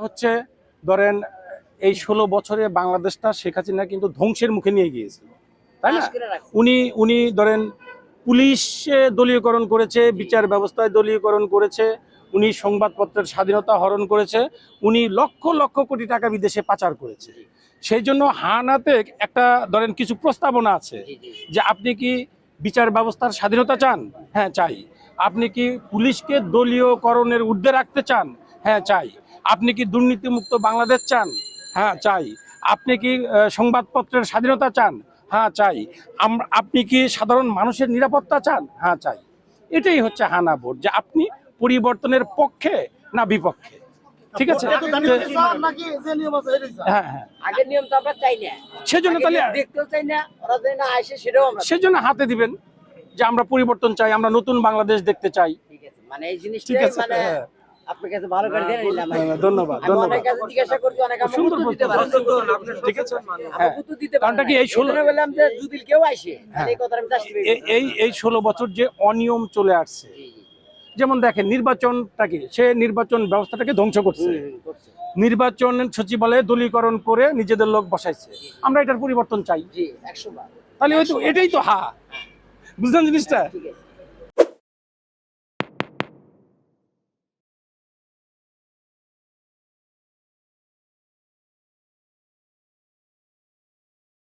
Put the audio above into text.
হচ্ছে ধরেন এই 16 বছরে বাংলাদেশটা শেখ হাসিনা কিন্তু ধ্বংসের মুখে নিয়ে গিয়েছিল, তাই না? উনি ধরেন পুলিশে দলীয়করণ করেছে, বিচার ব্যবস্থায় দলীয়করণ করেছে, উনি সংবাদপত্রের স্বাধীনতা হরণ করেছে, উনি লক্ষ লক্ষ কোটি টাকা বিদেশে পাচার করেছে। সেই জন্য হানাতে একটা ধরেন কিছু প্রস্তাবনা আছে যে আপনি কি বিচার ব্যবস্থার স্বাধীনতা চান? হ্যাঁ চাই। আপনি কি পুলিশকে দলীয়করণের ঊর্ধ্বে রাখতে চান? হ্যাঁ চাই। আপনি কি দুর্নীতিমুক্ত বাংলাদেশ চান? হ্যাঁ চাই। আপনি কি সংবাদপত্রের স্বাধীনতা চান? হ্যাঁ চাই। আপনি কি সাধারণ মানুষের নিরাপত্তা চান? হ্যাঁ চাই। এটাই হচ্ছে হানা ভোট, যে আপনি পরিবর্তনের পক্ষে না বিপক্ষে। ঠিক আছে, হ্যাঁ হ্যাঁ, আগের নিয়ম তো আমরা চাই না, সেজন্য তাহলে দেখতেও চাই না, ওরা যদি না আসে সেটাও আমরা সেজন্য হাতে দিবেন যে আমরা পরিবর্তন চাই, আমরা নতুন বাংলাদেশ দেখতে চাই। ঠিক আছে, মানে এই জিনিসটা ঠিক আছে, মানে হ্যাঁ। আপনার কাছে ভালো করে জেনে নিলাম। ধন্যবাদ, আমি ধন্যবাদ। অনেক কাছে জিজ্ঞাসা করছি, অনেক আমাকে সুন্দর উত্তর দিতে পারে না। ঠিক আছে, আমাকে হ্যাঁ। উত্তর দিতে পারে কারণটা না। কি এই 16 জন্য বললাম যে যদি কেউ আসে তাহলে এই কথাটা আমি চাচ্ছি। এই 16 বছর যে অনিয়ম চলে আসছে, যেমন দেখেন নির্বাচনটাকে, সে নির্বাচন ব্যবস্থাটাকে ধ্বংস করছে, নির্বাচন সচিবালয়ে দলীয়করণ করে নিজেদের লোক বসাইছে। আমরা এটার পরিবর্তন চাই, জি 100 বার। তাহলে হয়তো এটাই তো হা, বুঝলেন জিনিসটা? ঠিক আছে।